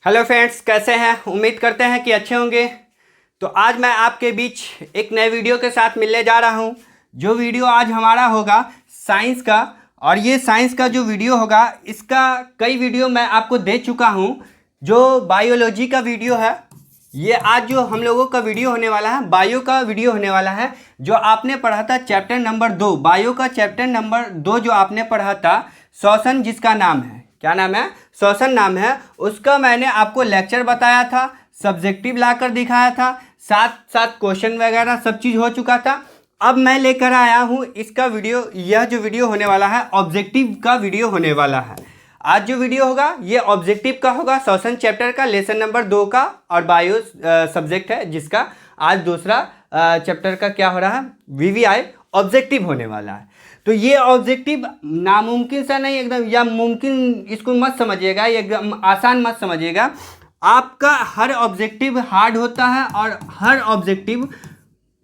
Hello friends, कैसे हैं? उम्मीद करते हैं कि अच्छे होंगे। तो आज मैं आपके बीच एक नए वीडियो के साथ मिलने जा रहा हूं। जो वीडियो आज हमारा होगा साइंस का, और ये साइंस का जो वीडियो होगा इसका कई वीडियो मैं आपको दे चुका हूं। जो बायोलॉजी का वीडियो है, ये आज जो हम लोगों का वीडियो होने वाला है बायो का वीडियो होने वाला है। जो आपने पढ़ा था चैप्टर नंबर 2, बायो का चैप्टर नंबर 2 जो आपने पढ़ा था, श्वसन, जिसका नाम है, क्या नाम है? श्वसन नाम है। उसका मैंने आपको लेक्चर बताया था, सब्जेक्टिव लाकर दिखाया था, साथ साथ क्वेश्चन वगैरह सब चीज़ हो चुका था। अब मैं लेकर आया हूँ इसका वीडियो। यह जो वीडियो होने वाला है ऑब्जेक्टिव का वीडियो होने वाला है। आज जो वीडियो होगा ये ऑब्जेक्टिव का होगा, श्वसन चैप्टर का, लेसन नंबर 2 का, और बायो सब्जेक्ट है जिसका आज दूसरा चैप्टर का क्या हो रहा है, वीवीआई ऑब्जेक्टिव होने वाला है। तो ये ऑब्जेक्टिव नामुमकिन सा नहीं, एकदम या मुमकिन इसको मत समझिएगा, ये एकदम आसान मत समझिएगा। आपका हर ऑब्जेक्टिव हार्ड होता है और हर ऑब्जेक्टिव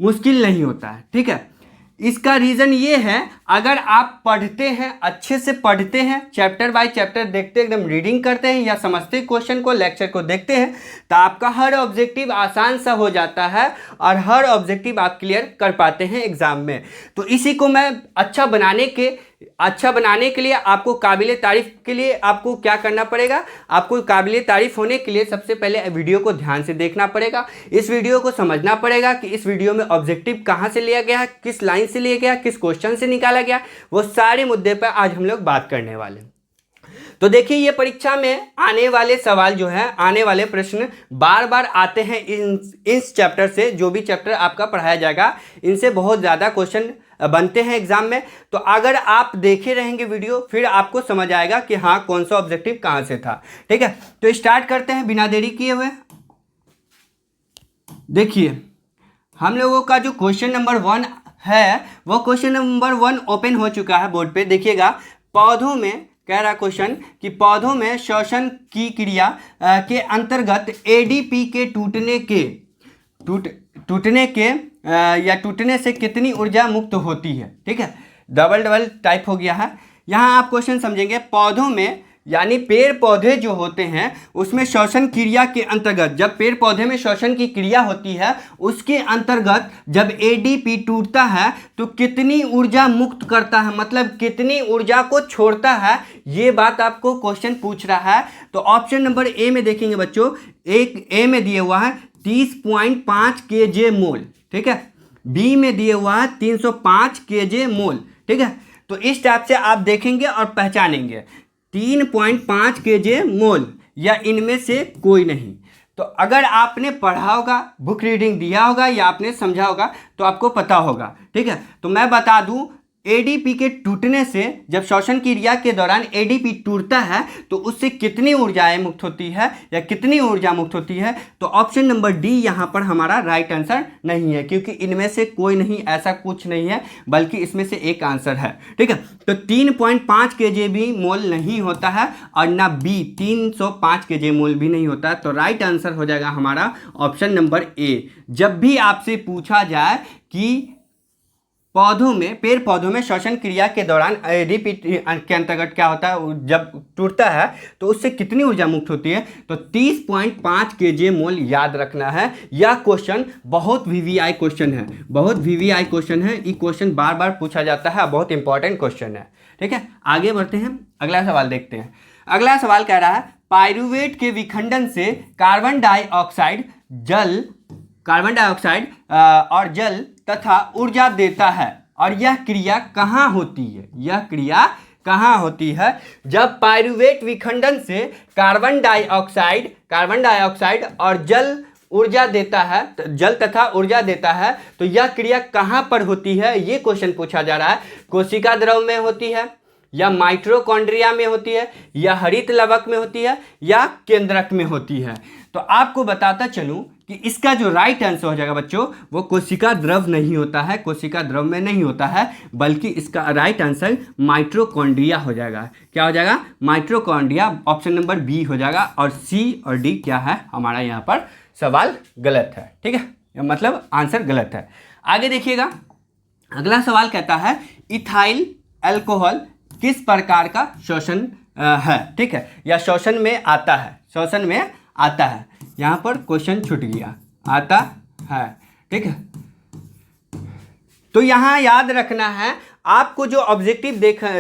मुश्किल नहीं होता है, ठीक है। इसका रीज़न ये है, अगर आप पढ़ते हैं, अच्छे से पढ़ते हैं, चैप्टर बाय चैप्टर देखते हैं, एकदम रीडिंग करते हैं या समझते क्वेश्चन को, लेक्चर को देखते हैं, तो आपका हर ऑब्जेक्टिव आसान सा हो जाता है और हर ऑब्जेक्टिव आप क्लियर कर पाते हैं एग्ज़ाम में। तो इसी को मैं अच्छा बनाने के लिए आपको काबिल तारीफ़ के लिए आपको क्या करना पड़ेगा, आपको काबिल तारीफ़ होने के लिए सबसे पहले वीडियो को ध्यान से देखना पड़ेगा। इस वीडियो को समझना पड़ेगा कि इस वीडियो में ऑब्जेक्टिव कहाँ से लिया गया है, किस लाइन से लिया गया, किस क्वेश्चन से निकाला गया, वो सारे मुद्दे पर आज हम लोग बात करने वाले हैं। तो देखिए, ये परीक्षा में आने वाले सवाल जो है, आने वाले प्रश्न बार बार आते हैं इस चैप्टर से। जो भी चैप्टर आपका पढ़ाया जाएगा इनसे बहुत ज़्यादा क्वेश्चन बनते हैं एग्जाम में। तो अगर आप देखे रहेंगे वीडियो, फिर आपको समझ आएगा कि हाँ कौन सा ऑब्जेक्टिव कहाँ से था, ठीक है। तो स्टार्ट करते हैं बिना देरी किए हुए। देखिए, हम लोगों का जो क्वेश्चन नंबर 1 है, वो क्वेश्चन नंबर 1 ओपन हो चुका है बोर्ड पे। देखिएगा, पौधों में कह रहा क्वेश्चन कि पौधों में श्वसन की क्रिया के अंतर्गत एडीपी के टूटने से कितनी ऊर्जा मुक्त होती है, ठीक है। डबल टाइप हो गया है। यहाँ आप क्वेश्चन समझेंगे, पौधों में यानी पेड़ पौधे जो होते हैं उसमें श्वसन क्रिया के अंतर्गत, जब पेड़ पौधे में श्वसन की क्रिया होती है उसके अंतर्गत जब एडीपी टूटता है तो कितनी ऊर्जा मुक्त करता है, मतलब कितनी ऊर्जा को छोड़ता है, ये बात आपको क्वेश्चन पूछ रहा है। तो ऑप्शन नंबर ए में देखेंगे बच्चों, एक ए में दिया हुआ है 30.5 kJ मोल, ठीक है। बी में दिया हुआ है 305 kJ मोल, ठीक है। तो इस टाइप से आप देखेंगे और पहचानेंगे 3.5 kJ मोल या इनमें से कोई नहीं। तो अगर आपने पढ़ा होगा, बुक रीडिंग दिया होगा या आपने समझा होगा तो आपको पता होगा, ठीक है। तो मैं बता दूं, एडीपी के टूटने से, जब श्वसन क्रिया के दौरान एडीपी टूटता है तो उससे कितनी ऊर्जाएं मुक्त होती है या कितनी ऊर्जा मुक्त होती है। तो ऑप्शन नंबर डी यहाँ पर हमारा राइट आंसर नहीं है, क्योंकि इनमें से कोई नहीं, ऐसा कुछ नहीं है, बल्कि इसमें से एक आंसर है, ठीक है। तो 3.5 kJ भी मोल नहीं होता है और ना बी 305 kJ मोल भी नहीं होता है। तो राइट आंसर हो जाएगा हमारा ऑप्शन नंबर ए। जब भी आपसे पूछा जाए कि पौधों में, पेड़ पौधों में श्वसन क्रिया के दौरान एडीपी के अंतर्गत क्या होता है, जब टूटता है तो उससे कितनी ऊर्जा मुक्त होती है, तो 30.5 kJ मोल याद रखना है। यह क्वेश्चन बहुत वीवीआई क्वेश्चन है, बहुत वीवीआई क्वेश्चन है। ये क्वेश्चन बार बार पूछा जाता है, बहुत इंपॉर्टेंट क्वेश्चन है, ठीक है। आगे बढ़ते हैं, अगला सवाल देखते हैं। अगला सवाल कह रहा है, पाइरूवेट के विखंडन से कार्बन डाइऑक्साइड और जल तथा ऊर्जा देता है, और यह क्रिया कहाँ होती है, यह क्रिया कहाँ होती है। जब पाइरूवेट विखंडन से कार्बन डाइऑक्साइड और जल ऊर्जा देता है, जल तथा ऊर्जा देता है, तो यह क्रिया कहाँ पर होती है, ये क्वेश्चन पूछा जा रहा है। कोशिका द्रव में होती है, या माइटोकॉन्ड्रिया में होती है, या हरित लवक में होती है, या केंद्रक में होती है। तो आपको बताता चलूं कि इसका जो राइट आंसर हो जाएगा बच्चों, वो कोशिका द्रव नहीं होता है, कोशिका द्रव में नहीं होता है, बल्कि इसका राइट आंसर माइटोकॉन्ड्रिया हो जाएगा। क्या हो जाएगा? माइटोकॉन्ड्रिया। ऑप्शन नंबर बी हो जाएगा। और सी और डी क्या है, हमारा यहाँ पर सवाल गलत है, ठीक है, मतलब आंसर गलत है। आगे देखिएगा, अगला सवाल कहता है, इथाइल अल्कोहल किस प्रकार का श्वसन है, ठीक है, या श्वसन में आता है, श्वसन में आता है। यहाँ पर क्वेश्चन छूट गया, आता है, ठीक है। तो यहाँ याद रखना है, आपको जो ऑब्जेक्टिव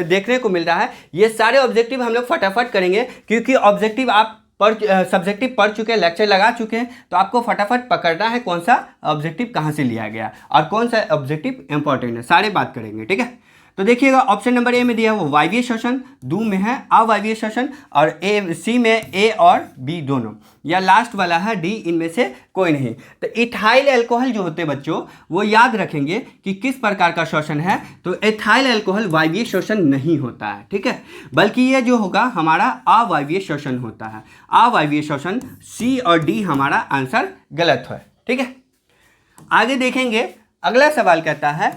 देखने को मिल रहा है, ये सारे ऑब्जेक्टिव हम लोग फटाफट करेंगे, क्योंकि ऑब्जेक्टिव आप सब्जेक्टिव पढ़ चुके हैं, लेक्चर लगा चुके हैं, तो आपको फटाफट पकड़ना है कौन सा ऑब्जेक्टिव कहाँ से लिया गया और कौन सा ऑब्जेक्टिव इंपॉर्टेंट है, सारे बात करेंगे, ठीक है। तो देखिएगा ऑप्शन नंबर ए में दिया है वो वायवीय श्वसन, दो में है अवायवीय श्वसन, और सी में ए और बी दोनों, या लास्ट वाला है डी, इनमें से कोई नहीं। तो इथाइल अल्कोहल जो होते हैं बच्चों, वो याद रखेंगे कि किस प्रकार का श्वसन है। तो इथाइल अल्कोहल वायवीय श्वसन नहीं होता है, ठीक है, बल्कि ये जो होगा हमारा अवायवीय श्वसन होता है। अवायवीय श्वसन, सी और डी हमारा आंसर गलत है, ठीक है। आगे देखेंगे, अगला सवाल कहता है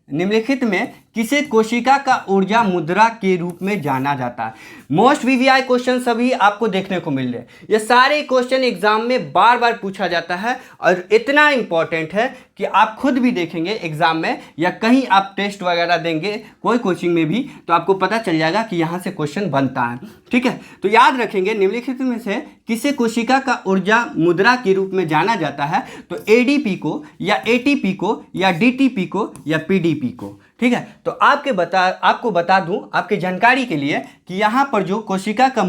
निम्नलिखित में किसे कोशिका का ऊर्जा मुद्रा के रूप में जाना जाता है। मोस्ट वीवीआई क्वेश्चन सभी आपको देखने को मिल रहे हैं। ये सारे क्वेश्चन एग्जाम में बार बार पूछा जाता है और इतना इंपॉर्टेंट है कि आप खुद भी देखेंगे एग्जाम में, या कहीं आप टेस्ट वगैरह देंगे कोई कोचिंग में भी, तो आपको पता चल जाएगा कि यहाँ से क्वेश्चन बनता है, ठीक है। तो याद रखेंगे, निम्नलिखित में से किसे कोशिका का ऊर्जा मुद्रा के रूप में जाना जाता है। तो एडीपी को, या एटीपी को, या डीटीपी को, या पीडीपी को, ठीक है। तो आपको बता दूं आपकी जानकारी के लिए कि यहाँ पर जो कोशिका का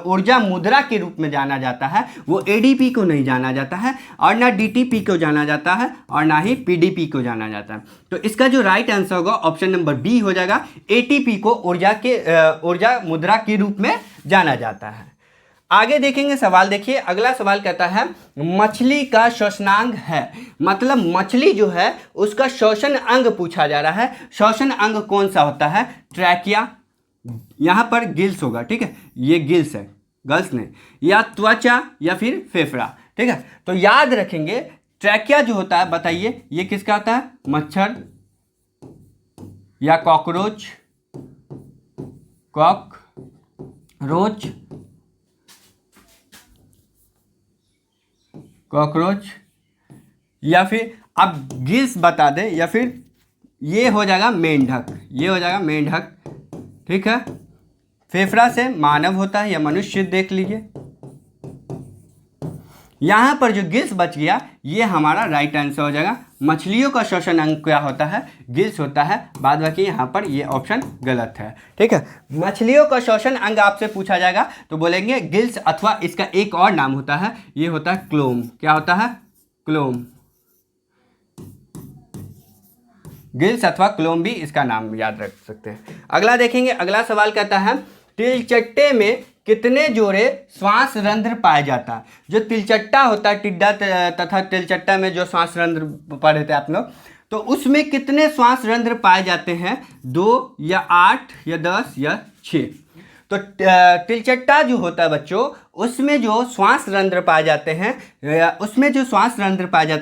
ऊर्जा मुद्रा के रूप में जाना जाता है, वो एडीपी को नहीं जाना जाता है, और ना डीटीपी को जाना जाता है, और ना ही पीडीपी को जाना जाता है। तो इसका जो राइट आंसर होगा ऑप्शन नंबर बी हो जाएगा। एटीपी को ऊर्जा मुद्रा के रूप में जाना जाता है। आगे देखेंगे सवाल, देखिए अगला सवाल कहता है मछली का श्वसनांग है, मतलब मछली जो है उसका श्वसन अंग पूछा जा रहा है। श्वसन अंग कौन सा होता है? ट्रैकिया, यहाँ पर गिल्स होगा, ठीक है, ये गिल्स है, गल्स नहीं, या त्वचा, या फिर फेफड़ा, ठीक है। तो याद रखेंगे ट्रैकिया जो होता है, बताइए ये किसका होता है? मच्छर या कॉकरोच, कॉकरोच, या फिर आप गिल्स बता दें, या फिर ये हो जाएगा मेंढक, ये हो जाएगा मेंढक, ठीक है। फेफड़ा से मानव होता है या मनुष्य, देख लीजिए। यहाँ पर जो गिल्स बच गया ये हमारा राइट आंसर हो जाएगा। मछलियों का श्वसन अंग क्या होता है? गिल्स होता है। बाद बाकी यहाँ पर ये ऑप्शन गलत है, ठीक है। मछलियों का श्वसन अंग आपसे पूछा जाएगा तो बोलेंगे गिल्स, अथवा इसका एक और नाम होता है, ये होता है क्लोम। क्या होता है? क्लोम। गिल्स अथवा क्लोम भी इसका नाम याद रख सकते हैं। अगला देखेंगे, अगला सवाल कहता है तिलचट्टे में कितने जोड़े श्वास रंध्र पाया जाता है? जो तिलचट्टा होता है, टिड्डा तथा तिलचट्टा में जो श्वास रंध्र पढ़े थे आप लोग, तो उसमें कितने श्वास रंध्र पाए जाते हैं? 2 या 8 या 10 या 6। तो तिलचट्टा जो होता है बच्चों, उसमें जो श्वास रंध्र पाए जाते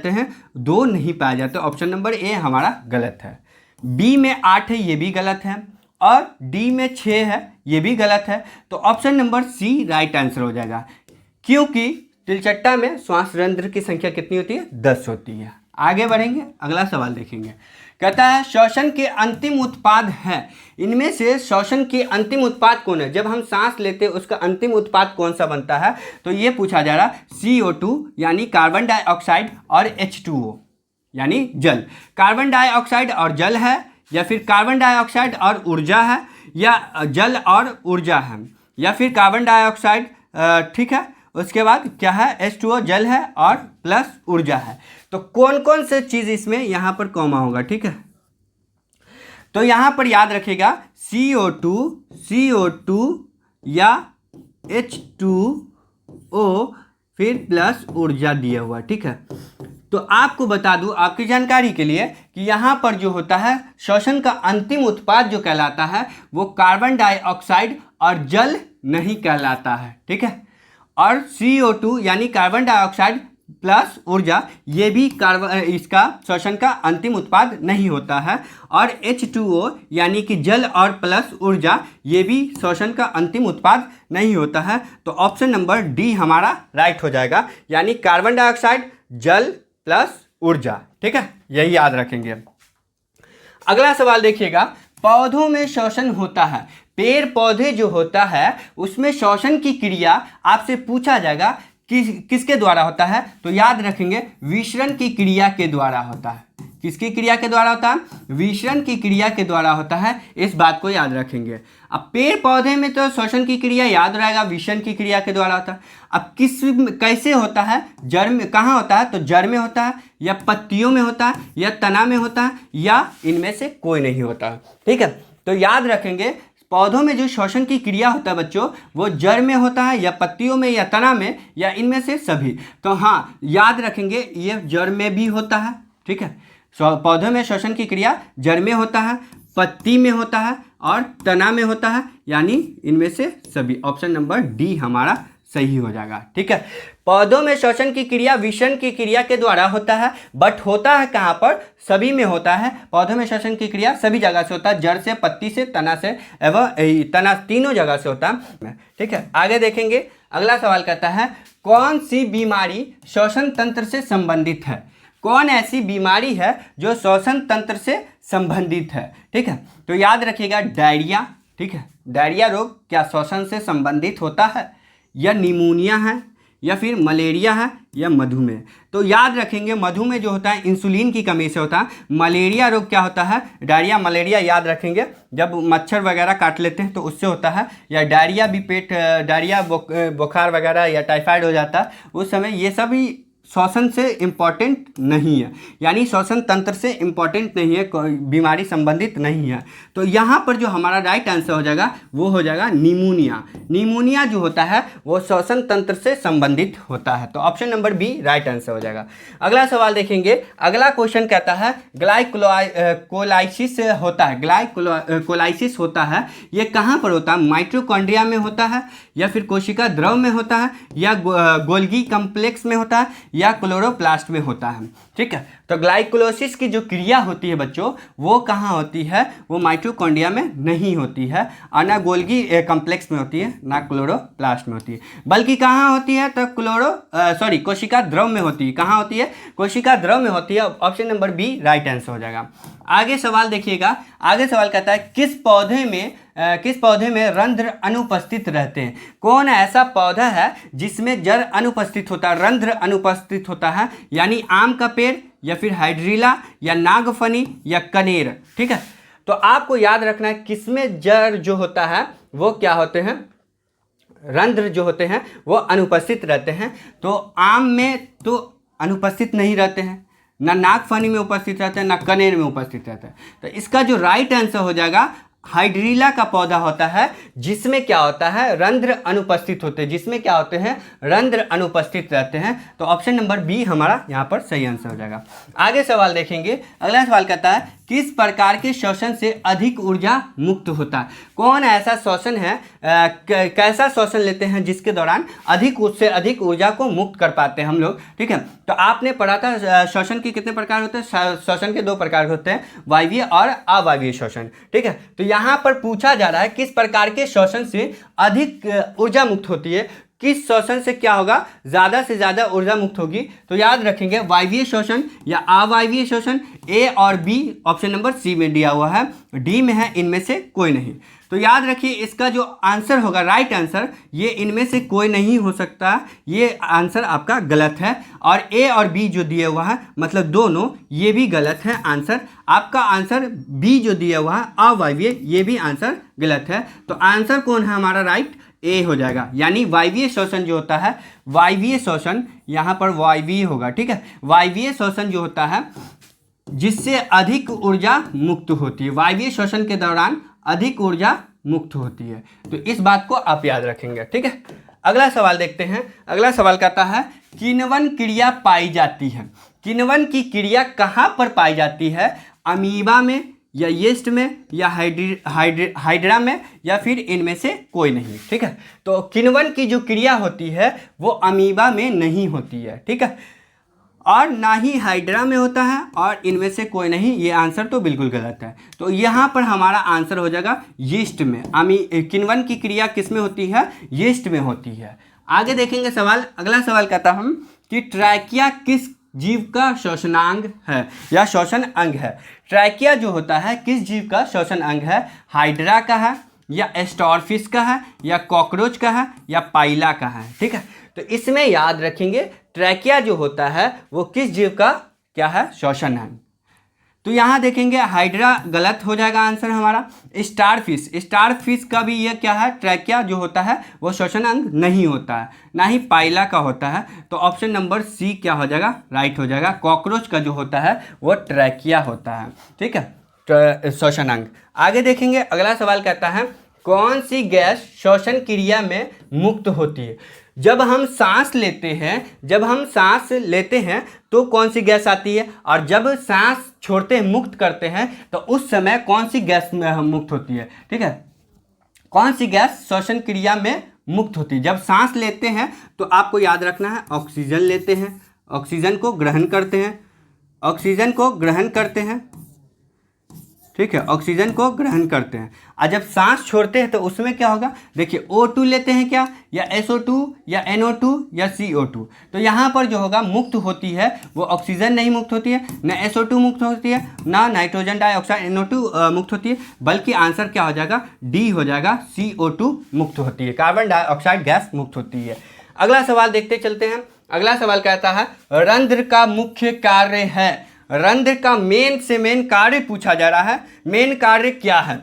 हैं, दो नहीं पाए जाते। ऑप्शन नंबर ए हमारा गलत है। बी में 8 है, ये भी गलत है, और डी में 6 है, ये भी गलत है। तो option number C right answer हो जाएगा, क्योंकि तिलचट्टा में श्वास रंध्र की संख्या कितनी होती है? 10 होती है। आगे बढ़ेंगे, अगला सवाल देखेंगे। कहता है श्वसन के अंतिम उत्पाद है, इनमें से श्वसन के अंतिम उत्पाद कौन है? जब हम सांस लेते हैं उसका अंतिम उत्पाद कौन सा बनता है? तो ये पूछा जा रहा, CO2 यानी कार्बन डाइऑक्साइड, और H2O यानी जल। कार्बन डाइऑक्साइड और जल है, या फिर कार्बन डाइऑक्साइड और ऊर्जा है, या जल और ऊर्जा है, या फिर कार्बन डाइऑक्साइड, ठीक है, उसके बाद क्या है? H2O जल है और प्लस ऊर्जा है। तो कौन कौन से चीज़ इसमें यहाँ पर कॉमा होगा, ठीक है। तो यहाँ पर याद रखिएगा CO2 या H2O फिर प्लस ऊर्जा दिया हुआ, ठीक है। तो आपको बता दूं आपकी जानकारी के लिए कि यहाँ पर जो होता है श्वसन का अंतिम उत्पाद जो कहलाता है वो कार्बन डाइऑक्साइड और जल नहीं कहलाता है, ठीक है। और CO2 यानी कार्बन डाइऑक्साइड प्लस ऊर्जा, ये भी इसका श्वसन का अंतिम उत्पाद नहीं होता है। और H2O यानी कि जल और प्लस ऊर्जा, ये भी श्वसन का अंतिम उत्पाद नहीं होता है। तो ऑप्शन नंबर डी हमारा राइट हो जाएगा, यानी कार्बन डाइऑक्साइड, जल प्लस ऊर्जा, ठीक है, यही याद रखेंगे। अगला सवाल देखिएगा, पौधों में श्वसन होता है, पेड़ पौधे जो होता है उसमें श्वसन की क्रिया आपसे पूछा जाएगा किसके द्वारा होता है, तो याद रखेंगे विसरण की क्रिया के द्वारा होता है। किसकी क्रिया के द्वारा होता है? विसरण की क्रिया के द्वारा होता है, इस बात को याद रखेंगे। अब पेड़ पौधे में तो श्वसन की क्रिया याद रहेगा, विसरण की क्रिया के द्वारा होता है। अब कैसे होता है? जड़ में कहाँ होता है? तो जड़ में होता है, या पत्तियों में होता है, या तना में होता है, या इनमें से कोई नहीं होता है। ठीक है, तो याद रखेंगे पौधों में जो श्वसन की क्रिया होता है बच्चों, वो जड़ में होता है, या पत्तियों में, या तना में, या इनमें से सभी। तो हाँ, याद रखेंगे ये जड़ में भी होता है। ठीक है, पौधों में श्वसन की क्रिया जड़ में होता है, पत्ती में होता है और तना में होता है, यानी इनमें से सभी। ऑप्शन नंबर डी हमारा सही हो जाएगा। ठीक है, पौधों में श्वसन की क्रिया विसरण की क्रिया के द्वारा होता है, बट होता है कहाँ पर? सभी में होता है। पौधों में श्वसन की क्रिया सभी जगह से होता है, जड़ से, पत्ती से, तना से एवं तना, तीनों जगह से होता है। ठीक है, आगे देखेंगे। अगला सवाल कहता है कौन सी बीमारी श्वसन तंत्र से संबंधित है? कौन ऐसी बीमारी है जो श्वसन तंत्र से संबंधित है? ठीक है, तो याद रखिएगा डायरिया। ठीक है, डायरिया रोग क्या श्वसन से संबंधित होता है, या निमोनिया है, या फिर मलेरिया है, या मधुमेह? तो याद रखेंगे मधुमेह जो होता है इंसुलिन की कमी से होता है। मलेरिया रोग क्या होता है? डायरिया, मलेरिया याद रखेंगे जब मच्छर वगैरह काट लेते हैं तो उससे होता है, या डायरिया भी डायरिया बुखार वगैरह या टाइफाइड हो जाता है उस समय, ये सभी श्वसन से इम्पॉर्टेंट नहीं है, यानी श्वसन तंत्र से इम्पॉर्टेंट नहीं है, बीमारी संबंधित नहीं है। तो यहाँ पर जो हमारा राइट आंसर हो जाएगा वो हो जाएगा निमोनिया। निमोनिया जो होता है वो श्वसन तंत्र से संबंधित होता है। तो option number B right answer हो जाएगा। अगला सवाल देखेंगे। अगला क्वेश्चन कहता है ग्लाइकोलाइसिस होता है। ग्लाइकोलाइसिस होता है, ये कहाँ पर होता है? माइटोकॉन्ड्रिया में होता है, या फिर कोशिका द्रव में होता है, या गोल्गी कॉम्प्लेक्स में होता है, या क्लोरोप्लास्ट में होता है। ठीक है, तो ग्लाइकोलाइसिस की जो क्रिया होती है बच्चों वो कहाँ होती है? वो माइटोकॉन्ड्रिया में नहीं होती है, और ना गोल्गी कॉम्प्लेक्स में होती है, ना क्लोरोप्लास्ट में होती है, बल्कि कहाँ होती है? तो कोशिका द्रव में होती है। कहाँ होती है? कोशिका द्रव में होती है। Option number B right answer हो जाएगा। आगे सवाल देखिएगा। आगे सवाल कहता है किस पौधे में रंध्र अनुपस्थित रहते हैं? कौन ऐसा पौधा है जिसमें जड़ अनुपस्थित होता है, रंध्र अनुपस्थित होता है? यानी आम का पेड़, या फिर हाइड्रीला, या नागफनी, या कनेर। ठीक है, तो आपको याद रखना है किसमें जड़ जो होता है वो क्या होते हैं? रंध्र जो होते हैं वो अनुपस्थित रहते हैं। तो आम में तो अनुपस्थित नहीं रहते हैं, ना नागफनी में उपस्थित रहते हैं, ना कनेर में उपस्थित रहते हैं। तो इसका जो राइट आंसर हो जाएगा हाइड्रीला का पौधा होता है जिसमें क्या होता है? रंध्र अनुपस्थित होते हैं, जिसमें क्या होते हैं? रंध्र अनुपस्थित रहते हैं। तो ऑप्शन नंबर बी हमारा यहाँ पर सही आंसर हो जाएगा। आगे सवाल देखेंगे। अगला सवाल कहता है किस प्रकार के श्वसन से अधिक ऊर्जा मुक्त होता है? कौन ऐसा श्वसन है, कैसा श्वसन लेते हैं जिसके दौरान उससे अधिक ऊर्जा को मुक्त कर पाते हैं हम लोग? ठीक है, तो आपने पढ़ा था श्वसन के कितने प्रकार होते हैं? श्वसन के 2 प्रकार होते हैं, वायवीय और अवायवीय श्वसन। ठीक है, तो यहाँ पर पूछा जा रहा है किस प्रकार के श्वसन से अधिक ऊर्जा मुक्त होती है, किस श्वसन से क्या होगा? ज़्यादा से ज़्यादा ऊर्जा मुक्त होगी। तो याद रखेंगे वायवीय श्वसन या अवायवीय श्वसन। ए और बी ऑप्शन नंबर सी में दिया हुआ है, डी में है इनमें से कोई नहीं। तो याद रखिए इसका जो आंसर होगा राइट आंसर, ये इनमें से कोई नहीं हो सकता, ये आंसर आपका गलत है। और ए और बी जो दिया हुआ है मतलब दोनों, ये भी गलत है आंसर। आपका आंसर बी जो दिया हुआ है अवायवीय, ये भी आंसर गलत है। तो आंसर कौन है हमारा? राइट ए हो जाएगा, यानी वायवीय श्वसन जो होता है, वायवीय श्वसन यहाँ पर वायवीय होगा। ठीक है, वायवीय श्वसन जो होता है जिससे अधिक ऊर्जा मुक्त होती है, वायवीय श्वसन के दौरान अधिक ऊर्जा मुक्त होती है। तो इस बात को आप याद रखेंगे। ठीक है, अगला सवाल देखते हैं। अगला सवाल कहता है किण्वन क्रिया पाई जाती है। किण्वन की क्रिया कहाँ पर पाई जाती है? अमीबा में, या यीस्ट में, या हाइड्रा में, या फिर इनमें से कोई नहीं। ठीक है, तो किण्वन की जो क्रिया होती है वो अमीबा में नहीं होती है। ठीक है, और ना ही हाइड्रा में होता है, और इनमें से कोई नहीं। ये आंसर तो बिल्कुल गलत है। तो यहाँ पर हमारा आंसर हो जाएगा यीस्ट में। किण्वन की क्रिया किस में होती है? यीस्ट में होती है। आगे देखेंगे सवाल। अगला सवाल कहता हूँ कि ट्रैकिया किस जीव का श्वसनांग है या श्वसन अंग है? ट्रैकिया जो होता है किस जीव का श्वसन अंग है? हाइड्रा का है, या स्टारफिश का है, या कॉकरोच का है, या पाइला का है। ठीक है, तो इसमें याद रखेंगे ट्रैकिया जो होता है वो किस जीव का क्या है, श्वसन अंग। तो यहाँ देखेंगे हाइड्रा गलत हो जाएगा आंसर हमारा। स्टारफिश का भी ये क्या है, ट्रैकिया जो होता है वो श्वसन अंग नहीं होता है, ना ही पाइला का होता है। तो ऑप्शन नंबर सी क्या हो जाएगा, राइट हो जाएगा। कॉकरोच का जो होता है वो ट्रैकिया होता है। ठीक है, श्वसन अंग। आगे देखेंगे अगला सवाल कहता है कौन सी गैस श्वसन क्रिया में मुक्त होती है। जब हम सांस लेते हैं तो कौन सी गैस आती है, और जब सांस छोड़ते हैं मुक्त करते हैं तो उस समय कौन सी गैस में हम मुक्त होती है। ठीक है, कौन सी गैस श्वसन क्रिया में मुक्त होती है। जब सांस लेते हैं तो आपको याद रखना है ऑक्सीजन लेते हैं, ऑक्सीजन को ग्रहण करते हैं। ठीक है, ऑक्सीजन को ग्रहण करते हैं। और जब सांस छोड़ते हैं तो उसमें क्या होगा, देखिए O2 लेते हैं क्या, या SO2 या NO2 या CO2। तो यहाँ पर जो होगा मुक्त होती है वो ऑक्सीजन नहीं मुक्त होती है, ना SO2 मुक्त होती है, ना नाइट्रोजन डाइऑक्साइड NO2 मुक्त होती है, बल्कि आंसर क्या हो जाएगा, डी हो जाएगा, CO2 मुक्त होती है, कार्बन डाइऑक्साइड गैस मुक्त होती है। अगला सवाल देखते चलते हैं। अगला सवाल कहता है रंध्र का मुख्य कार्य है। रंध्र का मेन कार्य पूछा जा रहा है, मेन कार्य क्या है।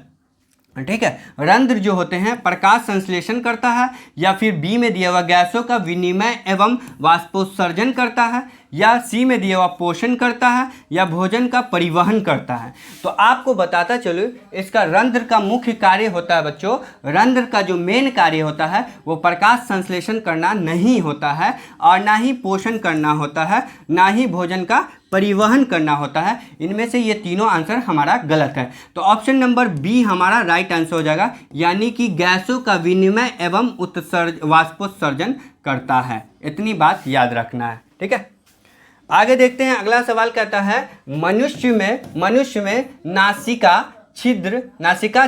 ठीक है, रंध्र जो होते हैं प्रकाश संश्लेषण करता है, या फिर बी में दिया हुआ गैसों का विनिमय एवं वाष्पोत्सर्जन करता है, या सी में दिया हुआ पोषण करता है, या भोजन का परिवहन करता है। तो आपको बताता चलो इसका रंध्र का मुख्य कार्य होता है बच्चों, रंध्र का जो मेन कार्य होता है वो प्रकाश संश्लेषण करना नहीं होता है, और ना ही पोषण करना होता है, ना ही भोजन का परिवहन करना होता है। इनमें से ये तीनों आंसर हमारा गलत है। तो ऑप्शन नंबर बी हमारा राइट आंसर हो जाएगा, यानी कि गैसों का विनिमय एवं वाष्पोत्सर्जन करता है। इतनी बात याद रखना है। ठीक है, आगे देखते हैं। अगला सवाल कहता है मनुष्य में नासिका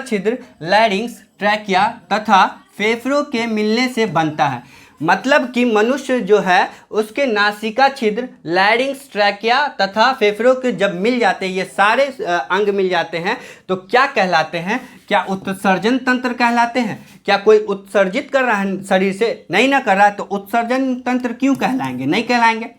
छिद्र लैरिंग्स, ट्रैकिया तथा फेफड़ों के मिलने से बनता है। मतलब कि मनुष्य जो है उसके नासिका छिद्र, लैरिंग्स, ट्रैकिया तथा फेफड़ों के जब मिल जाते हैं, ये सारे अंग मिल जाते हैं तो क्या कहलाते हैं, क्या उत्सर्जन तंत्र कहलाते हैं। क्या कोई उत्सर्जित कर रहा है शरीर से, नहीं ना कर रहा है, तो उत्सर्जन तंत्र क्यों कहलाएंगे, नहीं कहलाएंगे।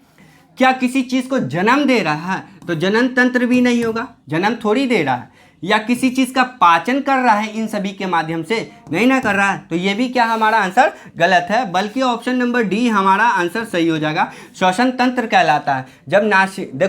क्या किसी चीज़ को जन्म दे रहा है तो जनन तंत्र भी नहीं होगा, जन्म थोड़ी दे रहा है। या किसी चीज़ का पाचन कर रहा है इन सभी के माध्यम से, नहीं ना कर रहा है, तो ये भी क्या हमारा आंसर गलत है, बल्कि ऑप्शन नंबर डी हमारा आंसर सही हो जाएगा। श्वसन तंत्र कहलाता है जब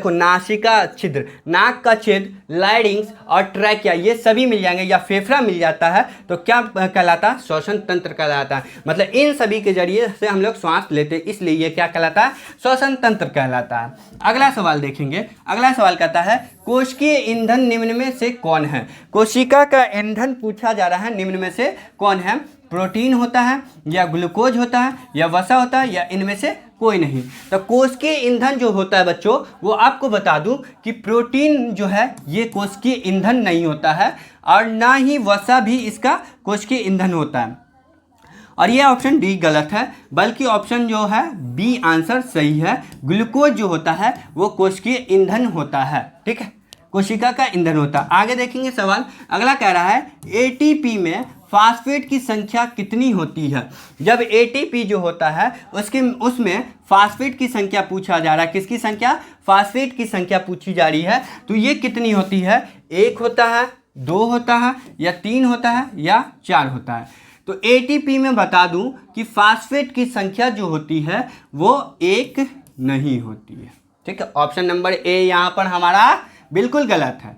नासिका छिद्र, नाक का छेद, लाइडिंग्स और ट्रैकिया ये सभी मिल जाएंगे, या फेफड़ा मिल जाता है तो क्या कहलाता है, श्वसन तंत्र कहलाता है। मतलब इन सभी के जरिए से हम लोग श्वास लेते हैं, इसलिए ये क्या कहलाता है, श्वसन तंत्र कहलाता है। अगला सवाल देखेंगे। अगला सवाल कहता है कोशिकीय ईंधन निम्न में से कौन है। कोशिका का ईंधन पूछा जा रहा है, निम्न में से कौन है। प्रोटीन होता है, या ग्लूकोज होता है, या वसा होता है, या इनमें से कोई नहीं। तो कोशिकीय ईंधन जो होता है बच्चों, वो आपको बता दूं कि प्रोटीन जो है ये कोशिकीय ईंधन नहीं होता है, और ना ही वसा भी इसका कोशिकीय ईंधन होता है। और ये ऑप्शन डी गलत है, बल्कि ऑप्शन जो है बी आंसर सही है। ग्लूकोज जो होता है वो कोशिकीय ईंधन होता है। ठीक है, कोशिका का ईंधन होता है। आगे देखेंगे सवाल। अगला कह रहा है एटीपी में फास्फेट की संख्या कितनी होती है। जब एटीपी जो होता है उसमें फास्फेट की संख्या पूछा जा रहा है, किसकी संख्या, फास्फेट की संख्या पूछी जा रही है, तो ये कितनी होती है, 1 होता है, 2 होता है, या 3 होता है, या 4 होता है। तो एटीपी में बता दूं कि फास्फेट की संख्या जो होती है वो 1 नहीं होती है। ठीक है, ऑप्शन नंबर ए यहाँ पर हमारा बिल्कुल गलत है,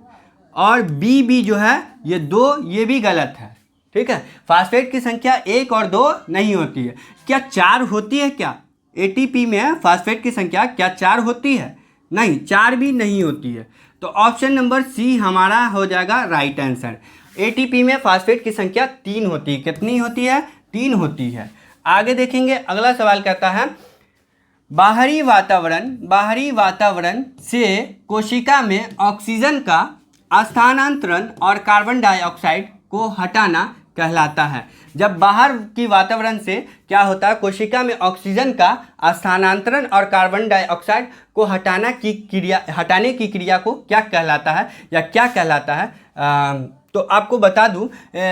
और बी भी जो है ये 2 ये भी गलत है। ठीक है, फास्फेट की संख्या 1 और 2 नहीं होती है। क्या 4 होती है, क्या एटीपी में फास्फेट की संख्या क्या 4 होती है, नहीं, 4 भी नहीं होती है। तो ऑप्शन नंबर सी हमारा हो जाएगा राइट आंसर। एटीपी में फास्फेट की संख्या 3 होती है। कितनी होती है, 3 होती है। आगे देखेंगे। अगला सवाल कहता है बाहरी वातावरण से कोशिका में ऑक्सीजन का स्थानांतरण और कार्बन डाइऑक्साइड को हटाना कहलाता है। जब बाहर की वातावरण से क्या होता है, कोशिका में ऑक्सीजन का स्थानांतरण और कार्बन डाइऑक्साइड को हटाने की क्रिया को क्या कहलाता है, या क्या कहलाता है, तो आपको बता दूं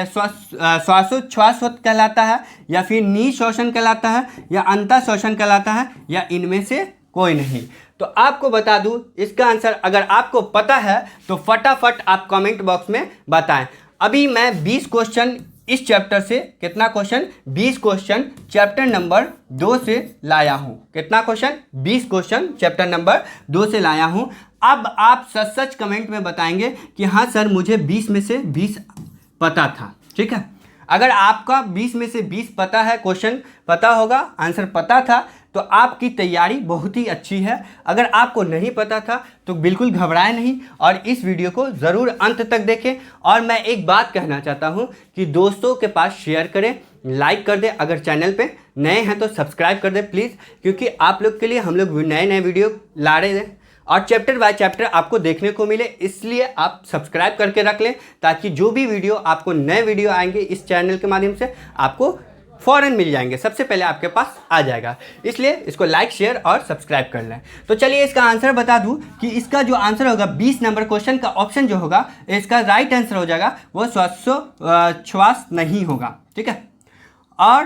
श्वासोच्छ्वास कहलाता है या फिर निःश्वसन कहलाता है या अंतःश्वसन कहलाता है या इनमें से कोई नहीं। तो आपको बता दूं इसका आंसर अगर आपको पता है तो फटाफट आप कमेंट बॉक्स में बताएं। अभी मैं 20 क्वेश्चन इस चैप्टर से, कितना क्वेश्चन, 20 क्वेश्चन चैप्टर नंबर 2 से लाया हूं। कितना क्वेश्चन, 20 क्वेश्चन चैप्टर नंबर 2 से लाया हूं। अब आप सच सच कमेंट में बताएंगे कि हाँ सर मुझे 20 में से 20 पता था। ठीक है, अगर आपका 20 में से 20 पता है, क्वेश्चन पता होगा, आंसर पता था, तो आपकी तैयारी बहुत ही अच्छी है। अगर आपको नहीं पता था तो बिल्कुल घबराएं नहीं और इस वीडियो को ज़रूर अंत तक देखें। और मैं एक बात कहना चाहता हूं कि दोस्तों के पास शेयर करें, लाइक कर दें, अगर चैनल पे नए हैं तो सब्सक्राइब कर दें प्लीज़, क्योंकि आप लोग के लिए हम लोग नए नए वीडियो ला रहे हैं और चैप्टर बाय चैप्टर आपको देखने को मिले, इसलिए आप सब्सक्राइब करके रख लें ताकि जो भी वीडियो आपको, नए वीडियो आएंगे इस चैनल के माध्यम से, आपको फ़ौरन मिल जाएंगे, सबसे पहले आपके पास आ जाएगा। इसलिए इसको लाइक, शेयर और सब्सक्राइब कर लें। तो चलिए इसका आंसर बता दूं कि इसका जो आंसर होगा 20 नंबर क्वेश्चन का ऑप्शन जो होगा, इसका राइट आंसर हो जाएगा वो श्वासोच्छ्वास नहीं होगा। ठीक है, और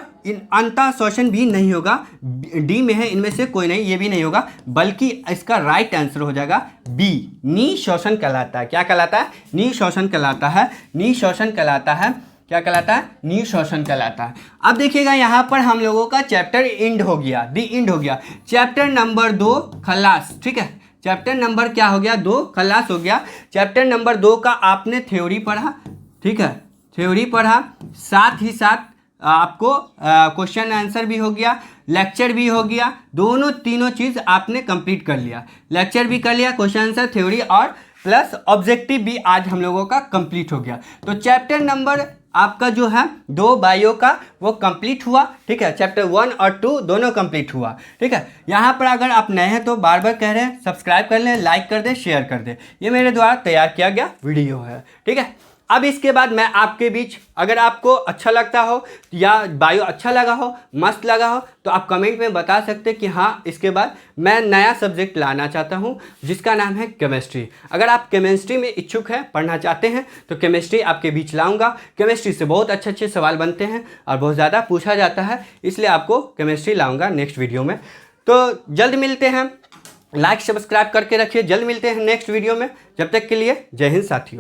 अंतःश्वसन भी नहीं होगा, डी में है, इनमें से कोई नहीं, ये भी नहीं होगा, बल्कि इसका राइट आंसर हो जाएगा बी, निःश्वसन कहलाता है। क्या कहलाता है, निःश्वसन कहलाता है। निःश्वसन कहलाता है, क्या कहलाता है, निःश्वसन कहलाता है। अब देखिएगा यहाँ पर हम लोगों का चैप्टर एंड हो गया, दी एंड हो गया। चैप्टर नंबर 2 खलास। ठीक है, चैप्टर नंबर क्या हो गया, 2 खलास हो गया। चैप्टर नंबर 2 का आपने थ्योरी पढ़ा, ठीक है, थ्योरी पढ़ा, साथ ही साथ आपको क्वेश्चन आंसर भी हो गया, लेक्चर भी हो गया, दोनों तीनों चीज़ आपने कंप्लीट कर लिया। लेक्चर भी कर लिया, क्वेश्चन आंसर, थ्योरी और प्लस ऑब्जेक्टिव भी आज हम लोगों का कंप्लीट हो गया। तो चैप्टर नंबर आपका जो है 2 बायो का वो कंप्लीट हुआ। ठीक है, चैप्टर 1 और 2 दोनों कंप्लीट हुआ। ठीक है, यहाँ पर अगर आप नए हैं तो बार बार कह रहे हैं सब्सक्राइब कर लें, लाइक कर दें, शेयर कर दें। ये मेरे द्वारा तैयार किया गया वीडियो है। ठीक है, अब इसके बाद मैं आपके बीच, अगर आपको अच्छा लगता हो या बायो अच्छा लगा हो, मस्त लगा हो, तो आप कमेंट में बता सकते हैं कि हाँ इसके बाद मैं नया सब्जेक्ट लाना चाहता हूँ जिसका नाम है केमिस्ट्री। अगर आप केमिस्ट्री में इच्छुक हैं, पढ़ना चाहते हैं, तो केमिस्ट्री आपके बीच लाऊंगा। केमिस्ट्री से बहुत अच्छे अच्छे सवाल बनते हैं और बहुत ज़्यादा पूछा जाता है, इसलिए आपको केमिस्ट्री लाऊंगा नेक्स्ट वीडियो में। तो जल्द मिलते हैं, लाइक सब्सक्राइब करके रखिए, जल्द मिलते हैं नेक्स्ट वीडियो में। जब तक के लिए जय हिंद साथियों।